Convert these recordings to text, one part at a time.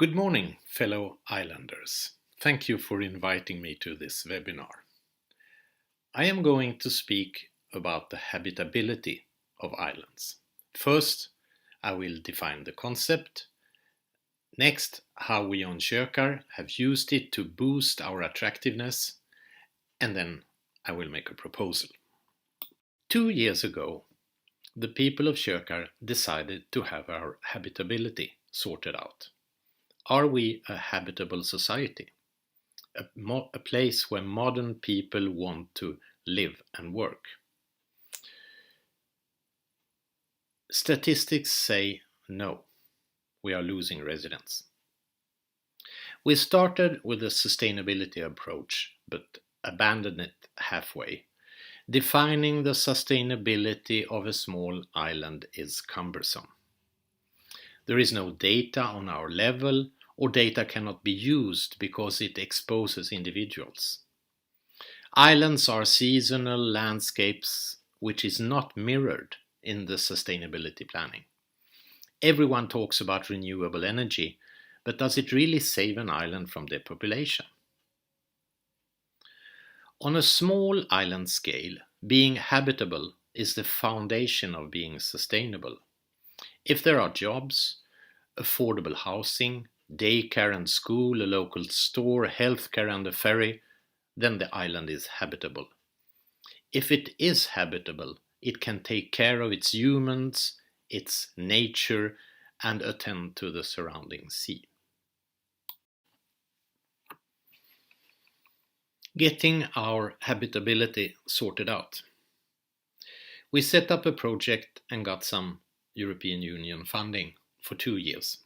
Good morning, fellow islanders. Thank you for inviting me to this webinar. I am going to speak about the habitability of islands. First, I will define the concept. Next, how we on Sjökar have used it to boost our attractiveness. And then I will make a proposal. 2 years ago, the people of Sjökar decided to have our habitability sorted out. Are we a habitable society? A place where modern people want to live and work? Statistics say no, we are losing residents. We started with a sustainability approach, but abandoned it halfway. Defining the sustainability of a small island is cumbersome. There is no data on our level, or data cannot be used because it exposes individuals. Islands are seasonal landscapes which is not mirrored in the sustainability planning. Everyone talks about renewable energy, but does it really save an island from depopulation? On a small island scale, being habitable is the foundation of being sustainable. If there are jobs, affordable housing, daycare and school, a local store, healthcare and a ferry, then the island is habitable. If it is habitable, it can take care of its humans, its nature, and attend to the surrounding sea. Getting our habitability sorted out. We set up a project and got some European Union funding for 2 years.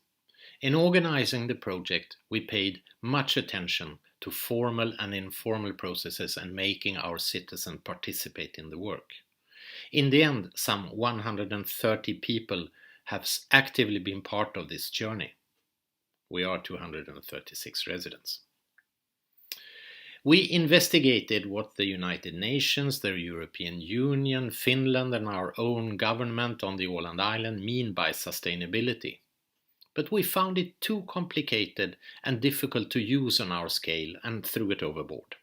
In organizing the project, we paid much attention to formal and informal processes and making our citizens participate in the work. In the end, some 130 people have actively been part of this journey. We are 236 residents. We investigated what the United Nations, the European Union, Finland and our own government on the Åland Island mean by sustainability. But we found it too complicated and difficult to use on our scale and threw it overboard.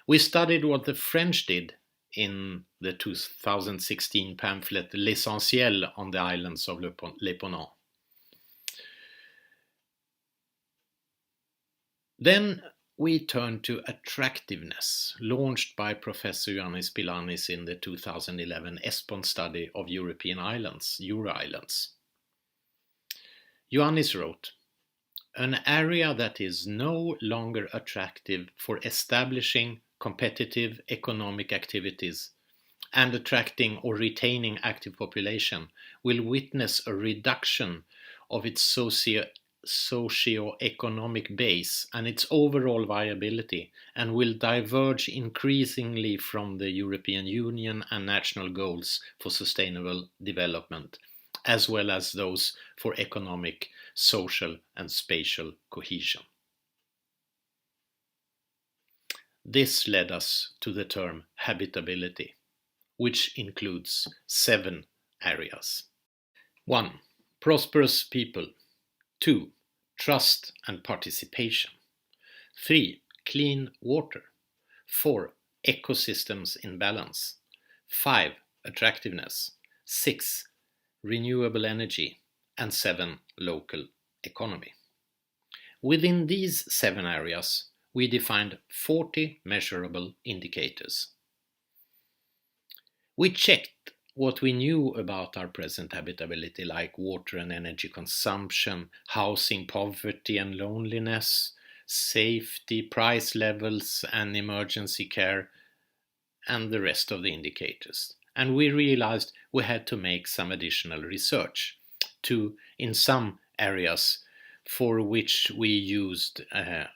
We studied what the French did in the 2016 pamphlet L'Essentiel on the islands of Le Ponant. Then we turn to attractiveness, launched by Professor Ioannis Pilanis in the 2011 ESPON study of European islands, Euro Islands. Ioannis wrote, "An area that is no longer attractive for establishing competitive economic activities and attracting or retaining active population will witness a reduction of its socio-economic base and its overall viability, and will diverge increasingly from the European Union and national goals for sustainable development, as well as those for economic, social and spatial cohesion." This led us to the term habitability, which includes 7 areas. 1. Prosperous people. 2. Trust and participation. 3. Clean water. 4. Ecosystems in balance. 5. Attractiveness. 6. Renewable energy. And 7. Local economy. Within these 7 areas, we defined 40 measurable indicators. We checked what we knew about our present habitability, like water and energy consumption, housing, poverty and loneliness, safety, price levels and emergency care, and the rest of the indicators. And we realized we had to make some additional research in some areas for which we used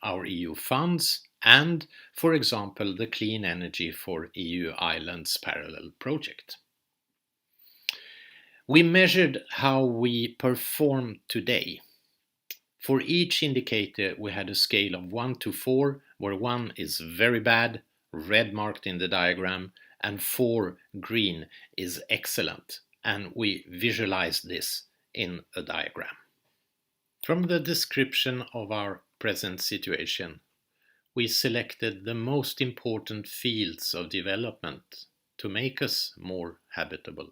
our EU funds and, for example, the Clean Energy for EU Islands Parallel project. We measured how we perform today. For each indicator, we had a scale of 1 to 4, where 1 is very bad, red marked in the diagram, and 4, green, is excellent. And we visualized this in a diagram. From the description of our present situation, we selected the most important fields of development to make us more habitable.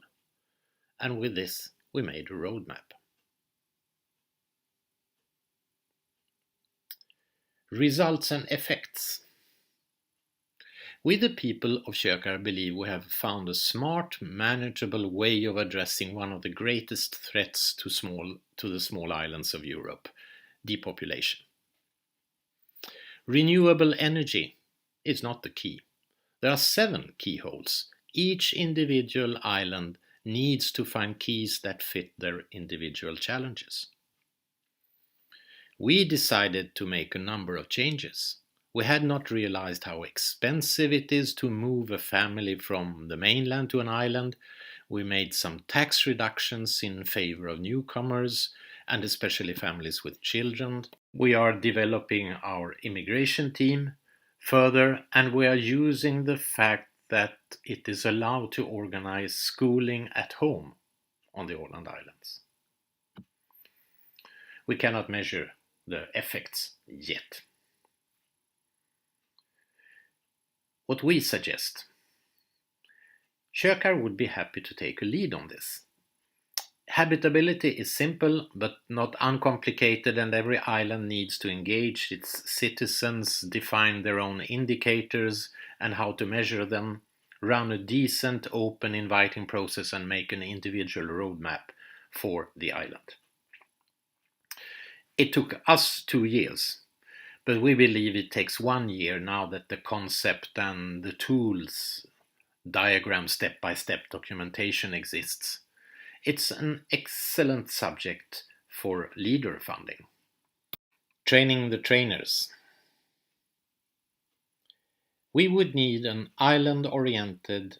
And with this, we made a roadmap. Results and effects. We, the people of Kökar, believe we have found a smart, manageable way of addressing one of the greatest threats to the small islands of Europe, depopulation. Renewable energy is not the key. There are 7 keyholes. Each individual island needs to find keys that fit their individual challenges. We decided to make a number of changes. We had not realized how expensive it is to move a family from the mainland to an island. We made some tax reductions in favor of newcomers and especially families with children. We are developing our immigration team further, and we are using the fact that it is allowed to organize schooling at home on the Åland Islands. We cannot measure the effects yet. What we suggest. Kökar would be happy to take a lead on this. Habitability is simple but not uncomplicated, and every island needs to engage its citizens, define their own indicators and how to measure them, run a decent, open, inviting process and make an individual roadmap for the island. It took us 2 years, but we believe it takes 1 year now that the concept and the tools, diagram, step-by-step documentation exists. It's an excellent subject for leader funding. Training the trainers. We would need an island-oriented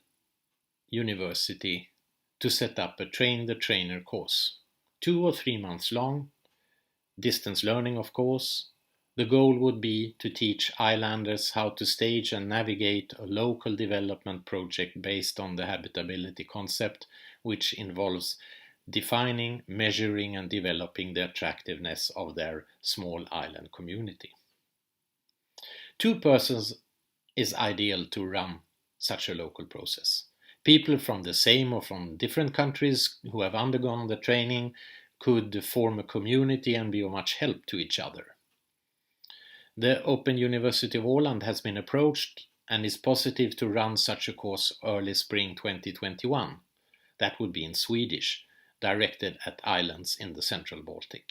university to set up a train the trainer course. 2 or 3 months long, distance learning of course. The goal would be to teach islanders how to stage and navigate a local development project based on the habitability concept, which involves defining, measuring and developing the attractiveness of their small island community. 2 persons is ideal to run such a local process. People from the same or from different countries who have undergone the training could form a community and be of much help to each other. The Open University of Åland has been approached and is positive to run such a course early spring 2021. That would be in Swedish, directed at islands in the Central Baltic.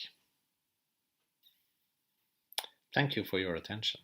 Thank you for your attention.